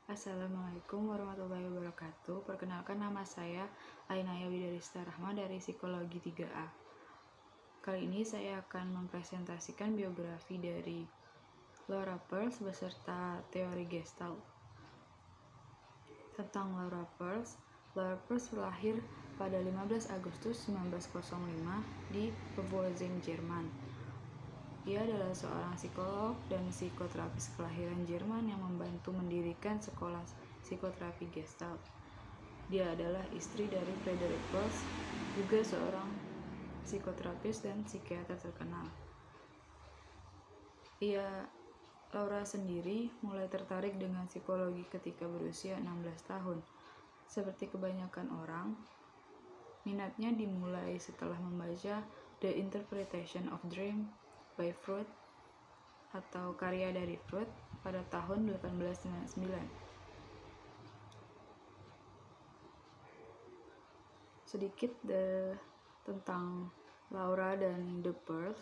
Assalamualaikum warahmatullahi wabarakatuh. Perkenalkan, nama saya Ainaya Widarista Rahma dari Psikologi 3A. Kali ini saya akan mempresentasikan biografi dari Laura Peirce beserta teori Gestalt. Tentang Laura Peirce lahir pada 15 Agustus 1905 di Pforzheim, Jerman. Ia adalah seorang psikolog dan psikoterapis kelahiran Jerman yang membantu mendirikan sekolah psikoterapi Gestalt. Dia adalah istri dari Frederick Peirce, juga seorang psikoterapis dan psikiater terkenal. Laura sendiri mulai tertarik dengan psikologi ketika berusia 16 tahun. Seperti kebanyakan orang, minatnya dimulai setelah membaca The Interpretation of Dream by Freud atau karya dari Freud pada tahun 1899. Sedikit tentang Laura dan The Peirce,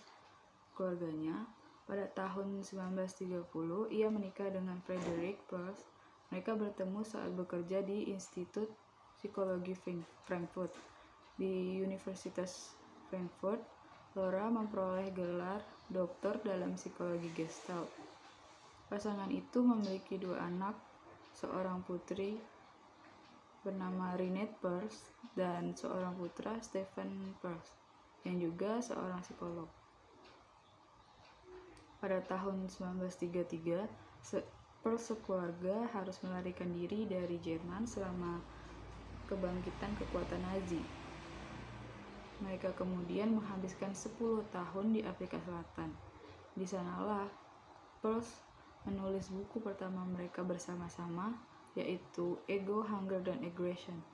keluarganya. Pada tahun 1930, ia menikah dengan Frederick Peirce. Mereka bertemu saat bekerja di Institut Psikologi Frankfurt. Di Universitas Frankfurt, Laura memperoleh gelar doktor dalam psikologi Gestalt. Pasangan itu memiliki 2 anak, seorang putri bernama Rinette Peirce dan seorang putra, Stephen Peirce, yang juga seorang psikolog. Pada tahun 1933, Peirce sekeluarga harus melarikan diri dari Jerman selama kebangkitan kekuatan Nazi. Mereka kemudian menghabiskan 10 tahun di Afrika Selatan. Di sanalah Peirce menulis buku pertama mereka bersama-sama, yaitu Ego, Hunger, dan Aggression,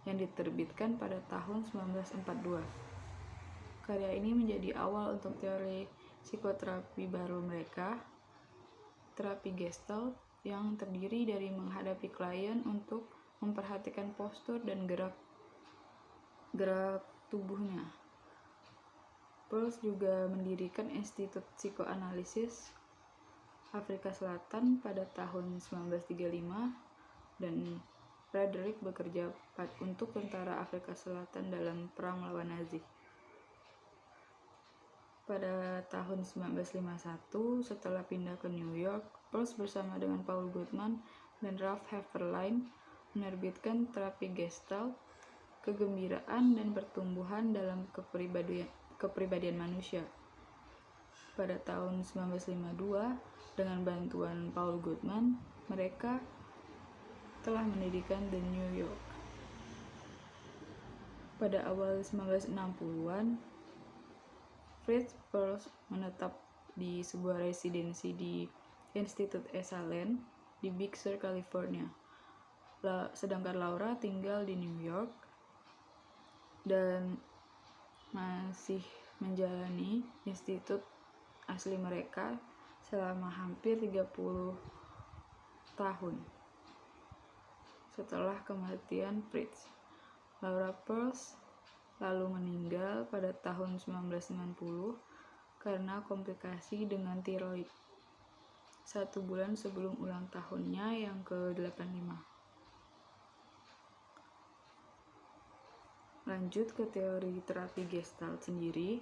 yang diterbitkan pada tahun 1942. Karya ini menjadi awal untuk teori psikoterapi baru mereka, terapi Gestalt, yang terdiri dari menghadapi klien untuk memperhatikan postur dan gerak tubuhnya. Peirce juga mendirikan Institut Psikoanalisis Afrika Selatan pada tahun 1935, dan Frederick bekerja untuk tentara Afrika Selatan dalam perang melawan Nazi. Pada tahun 1951, setelah pindah ke New York, Peirce bersama dengan Paul Goodman dan Ralph Hefferlein menerbitkan terapi Gestalt, kegembiraan dan pertumbuhan dalam kepribadian manusia. Pada tahun 1952, dengan bantuan Paul Goodman, mereka telah mendirikan The New York. Pada awal 1960-an, Fritz Peirce menetap di sebuah residensi di Institut Esalen di Big Sur, California. Sedangkan Laura tinggal di New York dan masih menjalani institut asli mereka selama hampir 30 tahun. Setelah kematian Fritz, Laura Peirce lalu meninggal pada tahun 1990 karena komplikasi dengan tiroid, 1 bulan sebelum ulang tahunnya yang ke-85. Lanjut ke teori terapi Gestalt sendiri.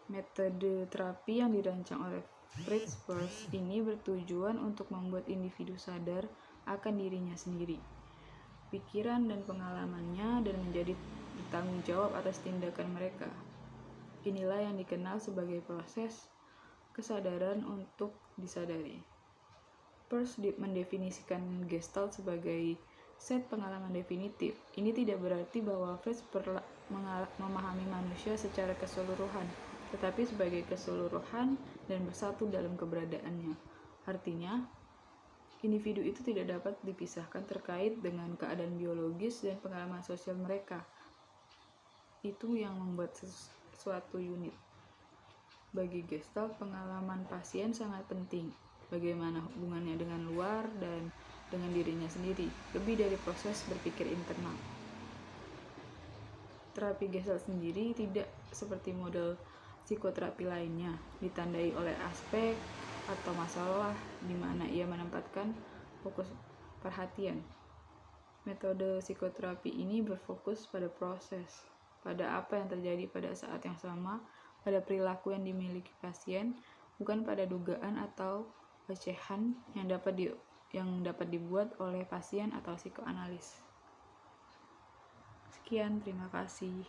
Metode terapi yang dirancang oleh Fritz Peirce ini bertujuan untuk membuat individu sadar akan dirinya sendiri, pikiran dan pengalamannya, dan menjadi bertanggung jawab atas tindakan mereka. Inilah yang dikenal sebagai proses kesadaran untuk disadari. Peirce mendefinisikan Gestalt sebagai set pengalaman definitif. Ini tidak berarti bahwa Fritz memahami manusia secara keseluruhan, tetapi sebagai keseluruhan dan bersatu dalam keberadaannya. Artinya, individu itu tidak dapat dipisahkan terkait dengan keadaan biologis dan pengalaman sosial mereka. Itu yang membuat suatu unit. Bagi Gestalt, pengalaman pasien sangat penting. Bagaimana hubungannya dengan luar dan dengan dirinya sendiri, lebih dari proses berpikir internal. Terapi Gestalt sendiri tidak seperti model psikoterapi lainnya, ditandai oleh aspek atau masalah di mana ia menempatkan fokus perhatian. Metode psikoterapi ini berfokus pada proses, pada apa yang terjadi pada saat yang sama, pada perilaku yang dimiliki pasien, bukan pada dugaan atau pelecehan yang dapat dibuat oleh pasien atau psikoanalis. Sekian, terima kasih.